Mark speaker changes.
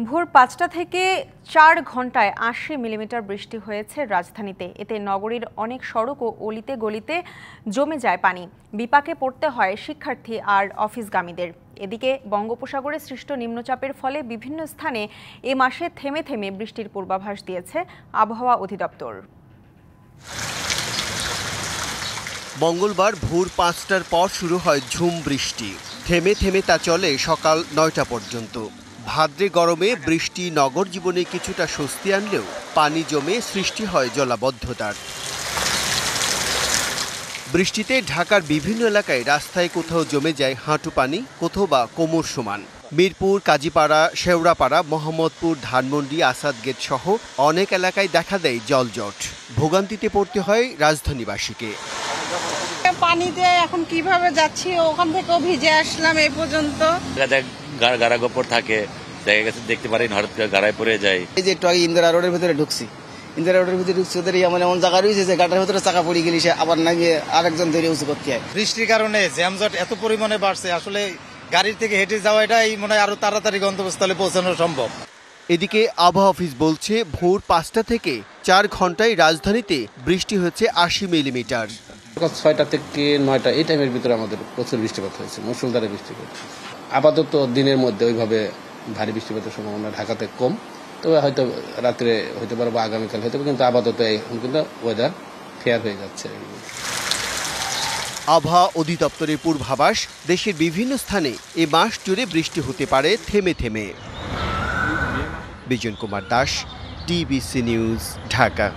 Speaker 1: ভোর ৫টা থেকে ৪ ঘন্টায় ৮০ মিলিমিটার বৃষ্টি হয়েছে রাজধানীতে। এতে নগরীর অনেক সড়ক ও অলিতে গলিতে জমে যায় পানি। বিপাকে পড়তে হয় শিক্ষার্থী আর অফিসগামীদের। এদিকে বঙ্গোপসাগরে সৃষ্ট নিম্নচাপের ফলে বিভিন্ন স্থানে এ মাসে থেমে থেমে বৃষ্টির পূর্বাভাস দিয়েছে আবহাওয়া অধিদপ্তর।
Speaker 2: মঙ্গলবার ভোর ৫টার পর শুরু হয় ঝুম বৃষ্টি। থেমে থেমে তা চলে সকাল ৯টা পর্যন্ত। ভাদ্রে গরমে বৃষ্টি নগর জীবনে কিছুটা স্বস্তি আনলেও পানি জমে সৃষ্টি হয় জলাবদ্ধতার। বৃষ্টিতে ঢাকার বিভিন্ন এলাকায় রাস্তায় কোথাও জমে যায় হাঁটু পানি, কোথাও বা কোমর সমান। মিরপুর, কাজীপাড়া, শেওড়াপাড়া, মোহাম্মদপুর, ধানমন্ডি, আসাদ গেট সহ অনেক এলাকায় দেখা দেয় জলজট। ভোগান্তিতে পড়তে হয় রাজধানীবাসীকে।
Speaker 3: পানিতে এখন কিভাবে যাচ্ছি, ওখান থেকেও ভিজে আসলাম এই পর্যন্ত।
Speaker 4: গাড়া গোপর থাকে, জায়গা গেছে দেখতে পারি হঠাৎ করে গাড়ায় পড়ে যায়।
Speaker 5: এই যে একটু আগে ইন্দিরা রোডের ভিতরে ঢুকছি, ইন্দিরা রোডের ভিতরে ঢুকছি, ওদের এমন জায়গা রয়েছে যে গাটার ভিতরে চাকা পড়ে গেলে সে আবার নামিয়ে আরেকজন ধরে উঁচু করতে হয়।
Speaker 6: বৃষ্টির কারণে জ্যামজট এত পরিমাণে বাড়ছে, আসলে গাড়ির থেকে হেঁটে যাওয়া এটাই মনে হয় আরো তাড়াতাড়ি গন্তব্যস্থলে পৌঁছানো সম্ভব।
Speaker 2: এদিকে আবহাওয়া অফিস বলছে ভোর ৫টা থেকে ৪ ঘন্টায় রাজধানীতে বৃষ্টি হয়েছে ৮০ মিলিমিটার।
Speaker 7: সকাল ৬টা থেকে ৯টা এই টাইমের ভিতরে আমাদের প্রচুর বৃষ্টিপাত হয়েছে, মুষলধারে বৃষ্টিপাত। আপাতত দিনের মধ্যে ওইভাবে ভারী বৃষ্টিপাতের সম্ভাবনা ঢাকাতে কম, তবে হয়তো রাত্রে হইতে পারে বা আগামীকাল হইতে পারে, কিন্তু আপাতত এখন কিন্তু ওয়েদার ফেয়ার হয়ে যাচ্ছে।
Speaker 2: আবহাওয়া অধিদপ্তরের পূর্বাভাস, দেশের বিভিন্ন স্থানে এ মাস জুড়ে বৃষ্টি হতে পারে থেমে থেমে। Bijan Kumar Das, DBC news, Dhaka.